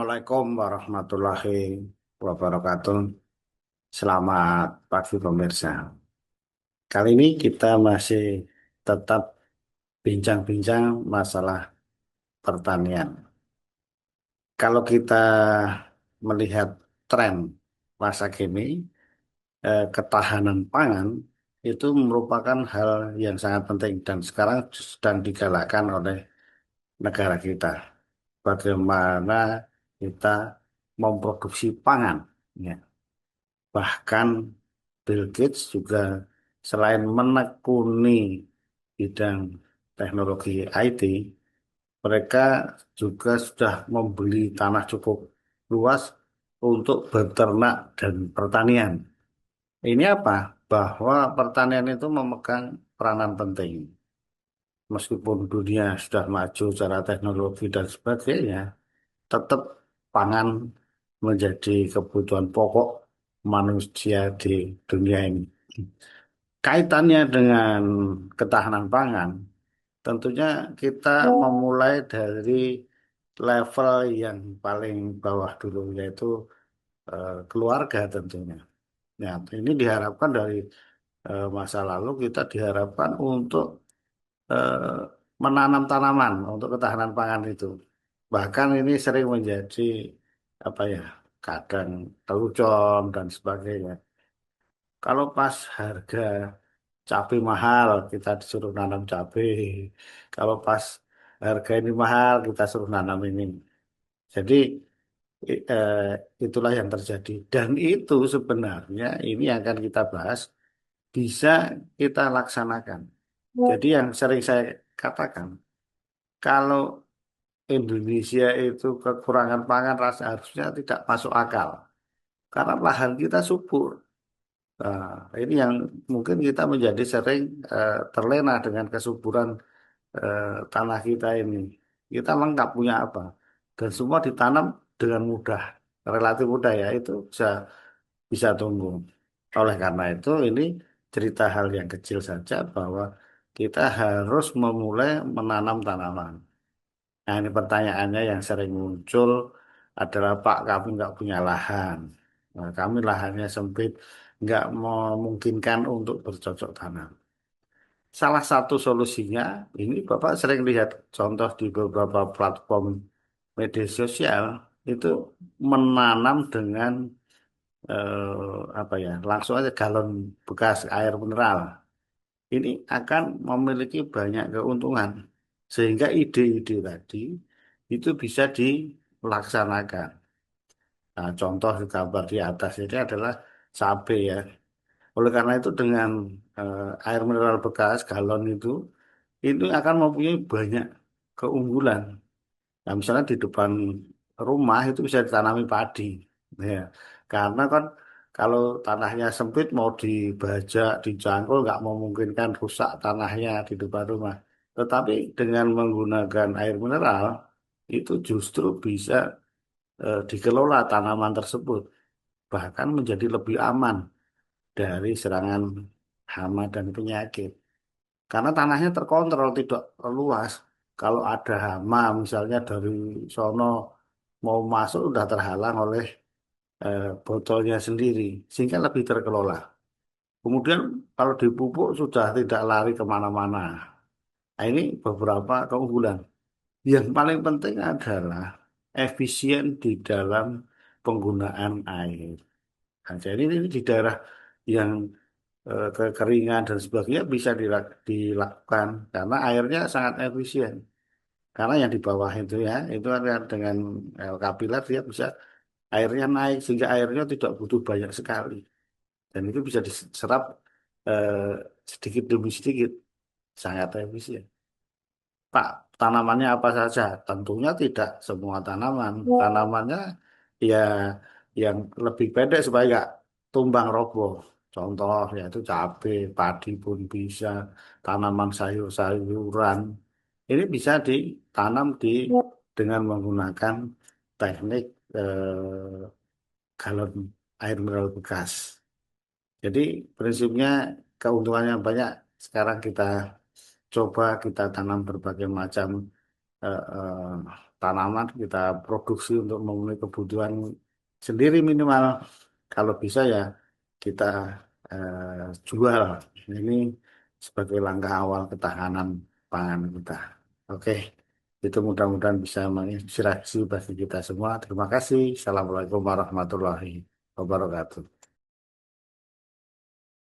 Assalamualaikum warahmatullahi wabarakatuh. Selamat pagi pemirsa. Kali ini kita masih tetap bincang-bincang masalah pertanian. Kalau kita melihat tren masa kini, ketahanan pangan itu merupakan hal yang sangat penting dan sekarang sedang digalakkan oleh negara kita. Bagaimana kita memproduksi pangan. Ya. Bahkan Bill Gates juga selain menekuni bidang teknologi IT, mereka juga sudah membeli tanah cukup luas untuk beternak dan pertanian. Ini apa? Bahwa pertanian itu memegang peranan penting. Meskipun dunia sudah maju secara teknologi dan sebagainya, tetap pangan menjadi kebutuhan pokok manusia di dunia ini. Kaitannya dengan ketahanan pangan, tentunya kita memulai dari level yang paling bawah dulu, yaitu keluarga tentunya. Ya, ini diharapkan dari masa lalu kita diharapkan untuk eh, menanam tanaman untuk ketahanan pangan itu. Bahkan ini sering menjadi apa ya, kadang telucon dan sebagainya. Kalau pas harga cabai mahal, kita disuruh nanam cabai. Kalau pas harga ini mahal, kita suruh nanam ini. Jadi i- eh, itulah yang terjadi. Dan itu sebenarnya ini yang akan kita bahas bisa kita laksanakan. Jadi yang sering saya katakan, kalau Indonesia itu kekurangan pangan rasa harusnya tidak masuk akal. Karena lahan kita subur. Nah, ini yang mungkin kita menjadi sering terlena dengan kesuburan tanah kita ini. Kita lengkap punya apa. Dan semua ditanam dengan mudah. Relatif mudah ya, itu bisa tumbuh. Oleh karena itu ini cerita hal yang kecil saja bahwa kita harus memulai menanam tanaman. Nah, ini pertanyaannya yang sering muncul adalah, Pak, kami nggak punya lahan. Nah, kami lahannya sempit, nggak memungkinkan untuk bercocok tanam. Salah satu solusinya, ini Bapak sering lihat contoh di beberapa platform media sosial, itu menanam dengan apa ya, langsung aja galon bekas air mineral. Ini akan memiliki banyak keuntungan. Sehingga ide-ide tadi itu bisa dilaksanakan. Nah, contoh gambar di atas ini adalah cabai ya. Oleh karena itu dengan air mineral bekas galon itu akan mempunyai banyak keunggulan. Nah, misalnya di depan rumah itu bisa ditanami padi. Ya. Karena kan kalau tanahnya sempit mau dibajak, dijangkul nggak memungkinkan rusak tanahnya di depan rumah. Tetapi dengan menggunakan air mineral itu justru bisa dikelola tanaman tersebut. Bahkan menjadi lebih aman dari serangan hama dan penyakit. Karena tanahnya terkontrol, tidak luas. Kalau ada hama misalnya dari sono mau masuk udah terhalang oleh botolnya sendiri, sehingga lebih terkelola. Kemudian kalau dipupuk sudah tidak lari kemana-mana. Nah, ini beberapa keunggulan. Yang paling penting adalah efisien di dalam penggunaan air. Nah, jadi ini di daerah yang kekeringan dan sebagainya bisa dilakukan karena airnya sangat efisien. Karena yang di bawah itu ya, itu ada dengan kapiler dia bisa airnya naik sehingga airnya tidak butuh banyak sekali dan itu bisa diserap eh, sedikit demi sedikit, sangat efisien. Pak, tanamannya apa saja? Tentunya tidak semua tanaman. Tanamannya ya yang lebih pendek supaya nggak tumbang roboh. Contoh yaitu cabai, padi pun bisa, tanaman sayur-sayuran. Ini bisa ditanam dengan menggunakan teknik galon air mineral bekas. Jadi prinsipnya keuntungannya banyak. Sekarang kita coba kita tanam berbagai macam tanaman, kita produksi untuk memenuhi kebutuhan sendiri minimal. Kalau bisa ya kita jual. Ini sebagai langkah awal ketahanan pangan kita. Oke, itu mudah-mudahan bisa menginspirasi bagi kita semua. Terima kasih. Assalamualaikum warahmatullahi wabarakatuh.